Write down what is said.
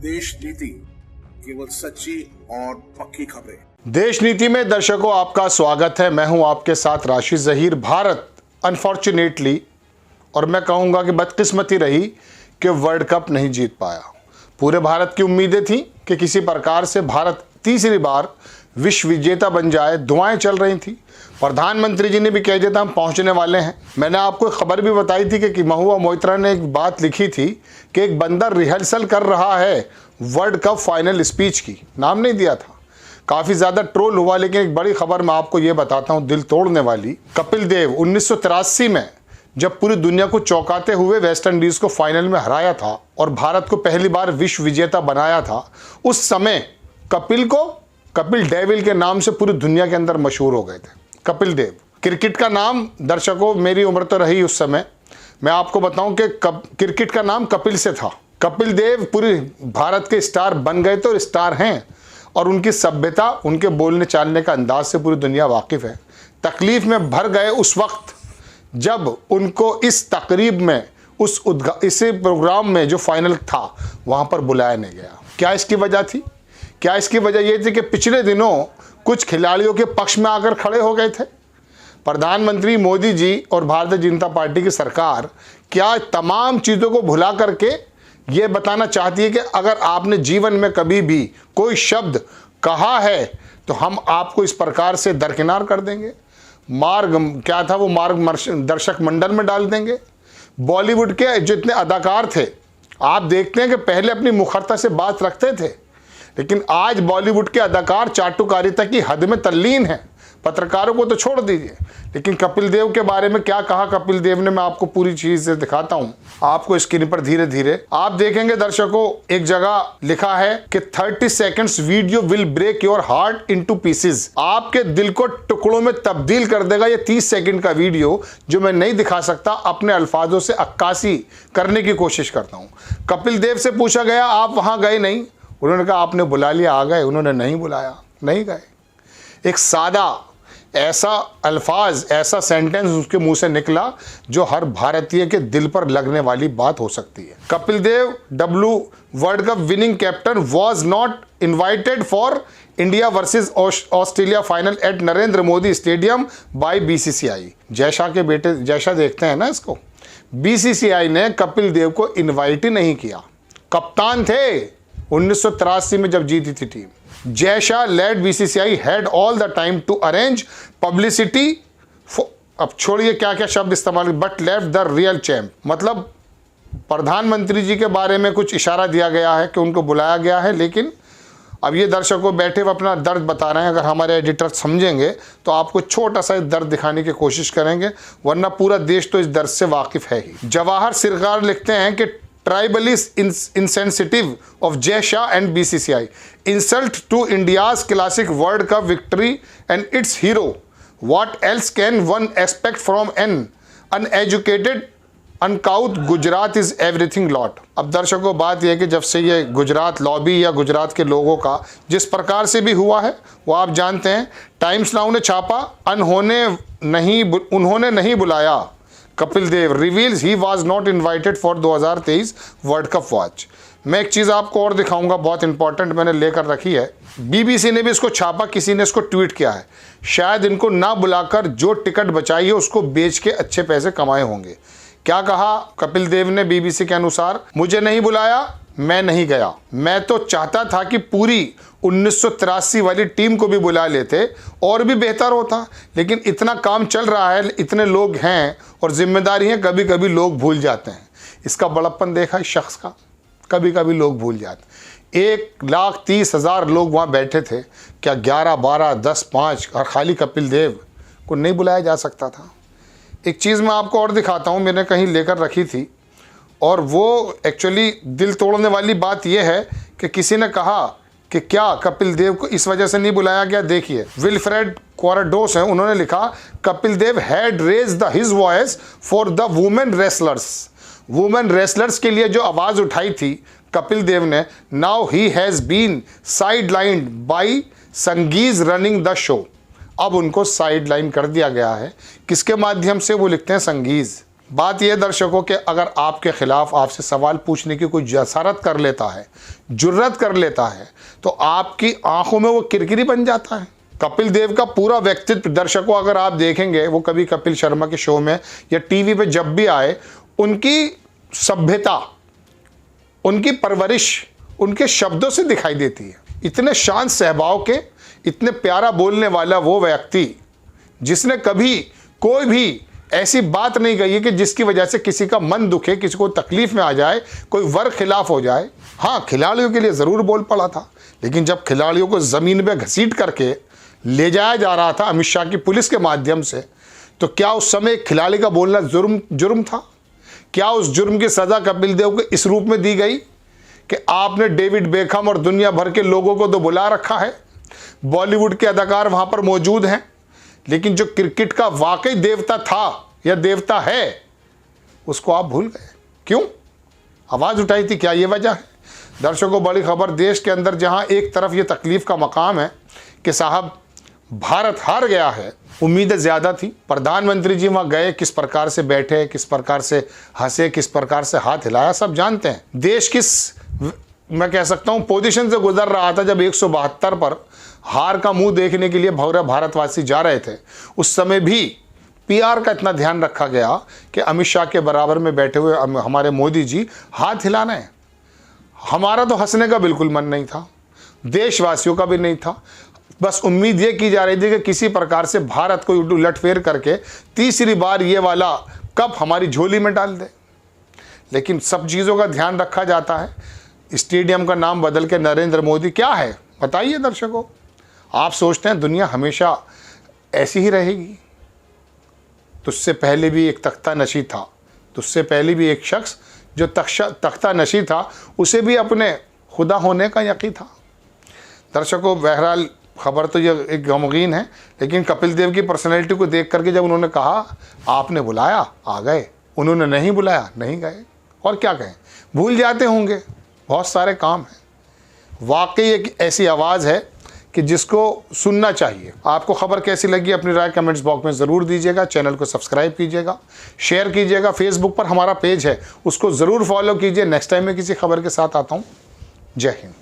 देश नीति, केवल सच्ची और पक्की खबरें। देश नीति में दर्शकों आपका स्वागत है। मैं हूं आपके साथ राशिद जहीर। भारत अनफॉर्चुनेटली, और मैं कहूंगा कि बदकिस्मती रही कि वर्ल्ड कप नहीं जीत पाया। पूरे भारत की उम्मीदें थी कि किसी प्रकार से भारत तीसरी बार विश्व विजेता बन जाए। दुआएं चल रही थी। प्रधानमंत्री जी ने भी कह दिया था हम पहुंचने वाले हैं। मैंने आपको खबर भी बताई थी कि महुआ मोइत्रा ने एक बात लिखी थी कि एक बंदा रिहर्सल कर रहा है वर्ल्ड कप फाइनल स्पीच की। नाम नहीं दिया था। काफ़ी ज़्यादा ट्रोल हुआ, लेकिन एक बड़ी खबर मैं आपको ये बताता हूँ, दिल तोड़ने वाली। कपिल देव 1983 में जब पूरी दुनिया को चौंकाते हुए वेस्ट इंडीज़ को फाइनल में हराया था और भारत को पहली बार विश्व विजेता बनाया था, उस समय कपिल डेविल के नाम से पूरी दुनिया के अंदर मशहूर हो गए थे। कपिल देव क्रिकेट का नाम, दर्शकों मेरी उम्र तो रही उस समय, मैं आपको बताऊं कि क्रिकेट का नाम कपिल से था। कपिल देव पूरी भारत के स्टार बन गए थे और स्टार हैं, और उनकी सभ्यता, उनके बोलने चालने का अंदाज से पूरी दुनिया वाकिफ़ है। तकलीफ़ में भर गए उस वक्त जब उनको इस तकरीब में, इसी प्रोग्राम में जो फाइनल था वहाँ पर बुलाया नहीं गया। क्या इसकी वजह थी? क्या इसकी वजह यह थी कि पिछले दिनों कुछ खिलाड़ियों के पक्ष में आकर खड़े हो गए थे। प्रधानमंत्री मोदी जी और भारतीय जनता पार्टी की सरकार क्या तमाम चीज़ों को भुला करके ये बताना चाहती है कि अगर आपने जीवन में कभी भी कोई शब्द कहा है तो हम आपको इस प्रकार से दरकिनार कर देंगे, दर्शक मंडल में डाल देंगे। बॉलीवुड के जितने अदाकार थे, आप देखते हैं कि पहले अपनी मुखरता से बात रखते थे, लेकिन आज बॉलीवुड के अदाकार चाटुकारिता की हद में तल्लीन हैं। पत्रकारों को तो छोड़ दीजिए, लेकिन कपिल देव के बारे में क्या कहा कपिल देव ने, मैं आपको पूरी चीज़ से दिखाता हूं आपको स्क्रीन पर। धीरे धीरे आप देखेंगे दर्शकों, एक जगह लिखा है कि 30 seconds video will break your heart into pieces. आपके दिल को टुकड़ों में तब्दील कर देगा ये 30 सेकंड का वीडियो, जो मैं नहीं दिखा सकता। अपने अल्फाजों से अक्कासी करने की कोशिश करता हूँ। कपिल देव से पूछा गया आप वहां गए नहीं? उन्होंने कहा आपने बुला लिया, आ गए। उन्होंने नहीं बुलाया, नहीं गए। एक सादा ऐसा अल्फाज, ऐसा सेंटेंस उसके मुंह से निकला जो हर भारतीय के दिल पर लगने वाली बात हो सकती है। Kapil Dev world cup winning captain was not invited for India versus Australia final at Narendra Modi stadium by BCCI. Jay Shah के बेटे जयशाह देखते हैं ना इसको। बीसीसीआई ने कपिल देव को इन्वाइट ही नहीं किया। कप्तान थे 1983 में जब जीती थी team. Jay Shah lead BCCI had all the time to arrange publicity. अब छोड़िए क्या क्या शब्द इस्तेमाल, but left the real champ. मतलब प्रधानमंत्री जी के बारे में कुछ इशारा दिया गया है कि उनको बुलाया गया है, लेकिन अब ये दर्शकों बैठे हुए अपना दर्द बता रहे हैं। अगर हमारे एडिटर समझेंगे तो आपको छोटा सा दर्द दिखाने की कोशिश करेंगे, वरना पूरा देश तो इस दर्द से वाकिफ है ही। जवाहर सिरकार लिखते हैं कि tribal is insensitive of Jay Shah and BCCI. Insult to India's classic World Cup victory and its hero. What else can one expect from an uneducated, uncouth Gujarat is everything lot. अब दर्शकों बात यह है कि जब से ये Gujarat lobby या गुजरात के लोगों का जिस प्रकार से भी हुआ है वो आप जानते हैं। टाइम्स नाउ ने छापा, उन्होंने नहीं बुलाया। Kapil Dev reveals he was not invited for 2023 world cup watch. मैं एक चीज़ आपको और दिखाऊंगा, बहुत इंपॉर्टेंट मैंने लेकर रखी है। बीबीसी ने भी इसको छापा, किसी ने इसको ट्वीट किया है। शायद इनको ना बुलाकर जो टिकट बचाई है उसको बेच के अच्छे पैसे कमाए होंगे। क्या कहा कपिल देव ने बीबीसी के अनुसार? मुझे नहीं बुलाया, मैं नहीं गया। मैं तो चाहता था कि पूरी 1983 वाली टीम को भी बुला लेते और भी बेहतर होता, लेकिन इतना काम चल रहा है, इतने लोग हैं और जिम्मेदारी है, कभी कभी लोग भूल जाते हैं। इसका बड़प्पन देखा इस शख्स का, कभी कभी लोग भूल जाते। 1,30,000 लोग वहाँ बैठे थे। क्या 11, 12, 10, 5 और खाली कपिल देव को नहीं बुलाया जा सकता था? एक चीज़ मैं आपको और दिखाता हूँ, मैंने कहीं लेकर रखी थी, और वो एक्चुअली दिल तोड़ने वाली बात यह है कि किसी ने कहा कि क्या कपिल देव को इस वजह से नहीं बुलाया गया। देखिए, विल्फ्रेड क्वाराडोस हैं, उन्होंने लिखा Kapil Dev had raised his voice for the women wrestlers. Women wrestlers के लिए जो आवाज़ उठाई थी कपिल देव ने, now he has been sidelined by Sanghis running the show. अब उनको साइडलाइन कर दिया गया है। किसके माध्यम से? वो लिखते हैं संगीज। बात यह दर्शकों कि अगर आपके खिलाफ आपसे सवाल पूछने की कोई जसारत कर लेता है, जुर्रत कर लेता है, तो आपकी आंखों में वो किरकिरी बन जाता है। कपिल देव का पूरा व्यक्तित्व दर्शकों अगर आप देखेंगे, वो कभी कपिल शर्मा के शो में या टीवी पे जब भी आए, उनकी सभ्यता, उनकी परवरिश उनके शब्दों से दिखाई देती है। इतने शांत स्वभाव के, इतने प्यारा बोलने वाला वो व्यक्ति जिसने कभी कोई भी ऐसी बात नहीं कही है कि जिसकी वजह से किसी का मन दुखे, किसी को तकलीफ में आ जाए, कोई वर्ग खिलाफ हो जाए। हाँ, खिलाड़ियों के लिए ज़रूर बोल पड़ा था, लेकिन जब खिलाड़ियों को ज़मीन में घसीट करके ले जाया जा रहा था अमित शाह की पुलिस के माध्यम से, तो क्या उस समय एक खिलाड़ी का बोलना जुर्म था? क्या उस जुर्म की सज़ा कपिल देव को इस रूप में दी गई कि आपने डेविड बेकहम और दुनिया भर के लोगों को तो बुला रखा है, बॉलीवुड के अदाकार वहाँ पर मौजूद हैं, लेकिन जो क्रिकेट का वाकई देवता था या देवता है, उसको आप भूल गए? क्यों आवाज़ उठाई थी? क्या ये वजह है? दर्शकों, बड़ी खबर देश के अंदर जहां एक तरफ ये तकलीफ का मकाम है कि साहब भारत हार गया है, उम्मीदें ज़्यादा थी। प्रधानमंत्री जी वहाँ गए, किस प्रकार से बैठे, किस प्रकार से हंसे, किस प्रकार से हाथ हिलाया, सब जानते हैं। देश किस, मैं कह सकता हूँ, पोजीशन से गुजर रहा था जब 172 पर हार का मुंह देखने के लिए भारतवासी जा रहे थे। उस समय भी पीआर का इतना ध्यान रखा गया कि अमित शाह के बराबर में बैठे हुए हमारे मोदी जी हाथ हिलाना है। हमारा तो हंसने का बिल्कुल मन नहीं था, देशवासियों का भी नहीं था। बस उम्मीद ये की जा रही थी कि किसी प्रकार से भारत को उलटफेर करके तीसरी बार ये वाला कप हमारी झोली में डाल दे। लेकिन सब चीज़ों का ध्यान रखा जाता है। स्टेडियम का नाम बदल के नरेंद्र मोदी क्या है बताइए दर्शकों? आप सोचते हैं दुनिया हमेशा ऐसी ही रहेगी? तुझसे पहले भी एक तख्ता नशी था, तुझसे पहले भी एक शख्स जो तख्ता नशी था, उसे भी अपने खुदा होने का यकीन था। दर्शकों, बहरहाल खबर तो ये एक गमगीन है, लेकिन कपिल देव की पर्सनैलिटी को देख करके जब उन्होंने कहा आपने बुलाया आ गए, उन्होंने नहीं बुलाया नहीं गए, और क्या कहें, भूल जाते होंगे, बहुत सारे काम हैं। वाकई एक ऐसी आवाज़ है कि जिसको सुनना चाहिए। आपको खबर कैसी लगी अपनी राय कमेंट्स बॉक्स में ज़रूर दीजिएगा। चैनल को सब्सक्राइब कीजिएगा, शेयर कीजिएगा। फेसबुक पर हमारा पेज है, उसको ज़रूर फॉलो कीजिए। नेक्स्ट टाइम मैं किसी खबर के साथ आता हूँ। जय हिंद।